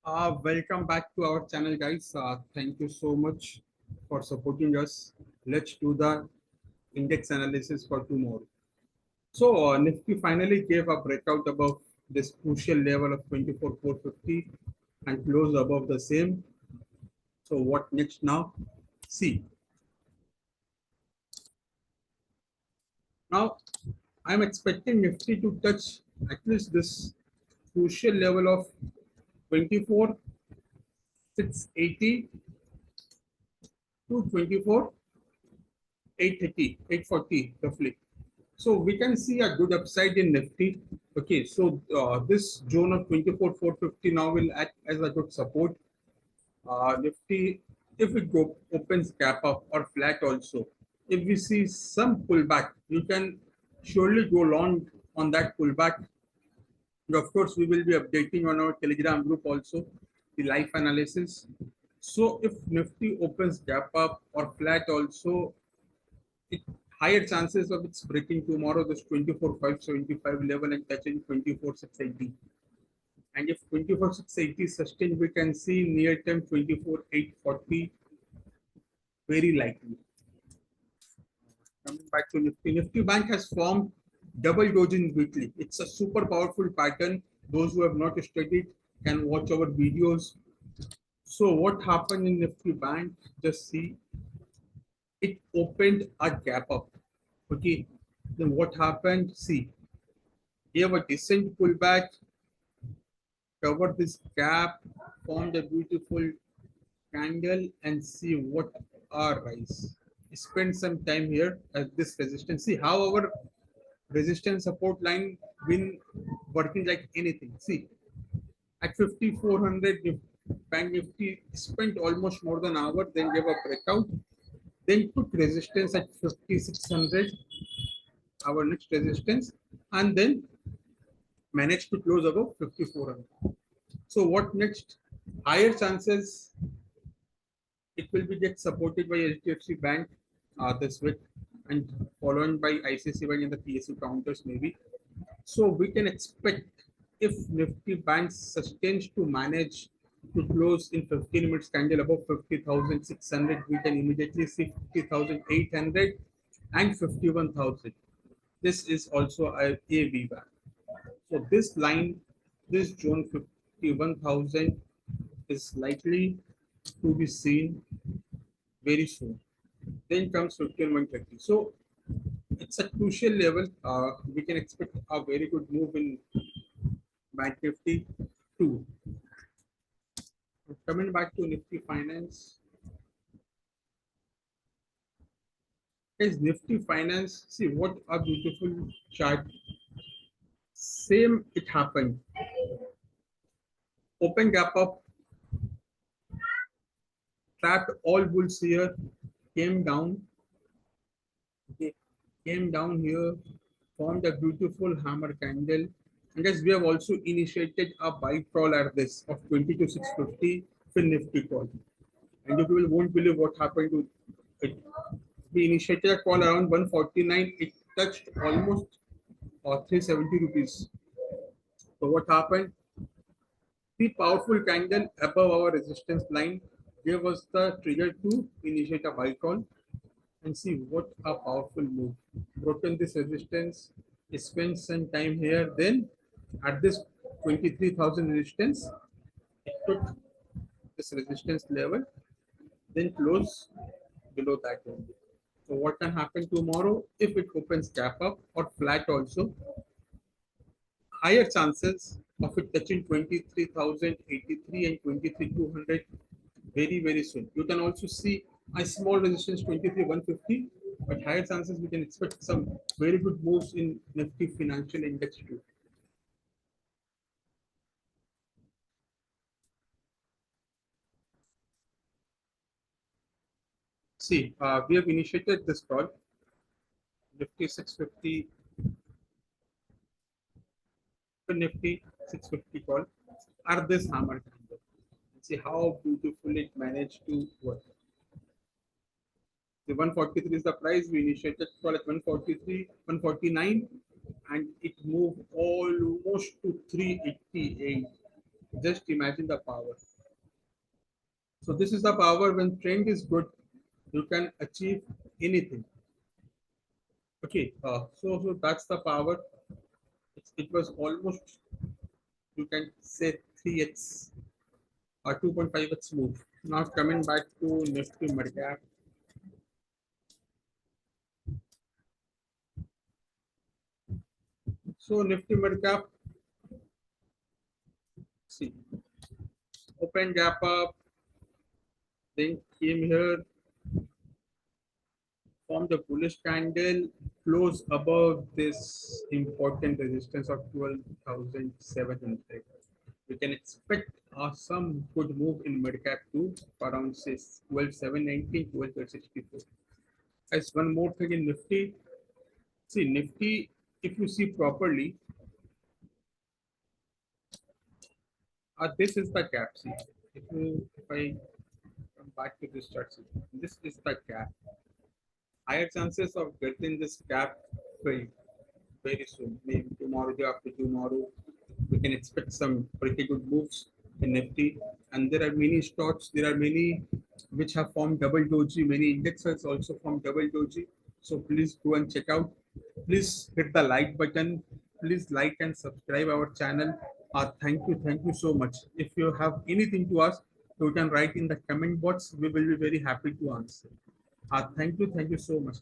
Welcome back to our channel, guys. Thank you so much for supporting us. Let's do the index analysis for tomorrow. So, Nifty finally gave a breakout above this crucial level of 24,450 and closed above the same. So, what next now? See, now I'm expecting Nifty to touch at least this crucial level of 24,680 to 24,830, 840 roughly. So we can see a good upside in Nifty. Okay, so this zone of 24,450 now will act as a good support. Nifty, if it opens gap up or flat also, if we see some pullback, you can surely go long on that pullback. And of course, we will be updating on our Telegram group also the live analysis. So if Nifty opens gap up or flat also, it higher chances of its breaking tomorrow this 24,575 level and touching 24,680. And if 24,680 sustained, we can see near term 24,840 very likely. Coming back to Nifty, Nifty Bank has formed double doji weekly. It's a super powerful pattern. Those who have not studied can watch our videos. So what happened in Nifty Bank? Just see, it opened a gap up. Okay, then what happened? See, we have a decent pullback, cover this gap, formed a beautiful candle, and see what our rise. Spend some time here at this resistance. See how our resistance support line been working like anything. See, at 5,400, Bank Nifty spent almost more than an hour, then gave a breakout, then took resistance at 5,600, our next resistance, and then managed to close above 5,400. So what next? Higher chances it will be get supported by HDFC Bank this week and followed by ICICI Bank and the PSU counters maybe. So we can expect if Nifty Bank sustains to manage to close in 15 minutes candle above 50,600, we can immediately see 50,800 and 51,000. This is also a V back. So this line, this zone 51,000 is likely to be seen very soon. Then comes 51,130. So it's a crucial level. We can expect a very good move in Bank Nifty too. Coming back to Nifty Finance, is Nifty Finance. See what a beautiful chart. Same it happened. Open gap up, trapped all bulls here, came down. Okay, came down here, formed a beautiful hammer candle. And as we have also initiated a buy call at this of 22,650 for Nifty call. And you people won't believe what happened to it. We initiated a call around 149. It touched almost 370 rupees. So what happened? The powerful candle above our resistance line gave us the trigger to initiate a buy call and see what a powerful move. Broken this resistance, spent some time here. Then at this 23,000 resistance, it took this resistance level, then close below that only. So what can happen tomorrow if it opens gap up or flat also? Higher chances of it touching 23,083 and 23,200 very soon. You can also see a small resistance 23,150, but higher chances we can expect some very good moves in Nifty Financial Index too. See, we have initiated this call, Nifty 650, Nifty 650 call, are this hammer candle. See how beautifully it managed to work. The 143 is the price. We initiated call at 143, 149, and it moved almost to 388. Just imagine the power. So this is the power. When trend is good, you can achieve anything. Okay, so that's the power. It was almost, you can say, 3x or 2.5x move. Now coming back to Nifty Midcap. So Nifty Midcap, see, open gap up, then came here, formed a bullish candle, close above this important resistance of 12,700. We can expect some good move in midcap too, around say 12,790, 12,664. As one more thing in Nifty, see Nifty, if you see properly, this is the gap. See, if I come back to this chart, see, this is the gap. Higher chances of getting this gap filled very soon. Maybe tomorrow, day after tomorrow, we can expect some pretty good moves in Nifty. And there are many stocks, there are many which have formed double doji, many indexes also formed double doji. So please go and check out. Please hit the like button. Please like and subscribe our channel. Thank you so much. If you have anything to ask, you can write in the comment box. We will be very happy to answer. Thank you so much.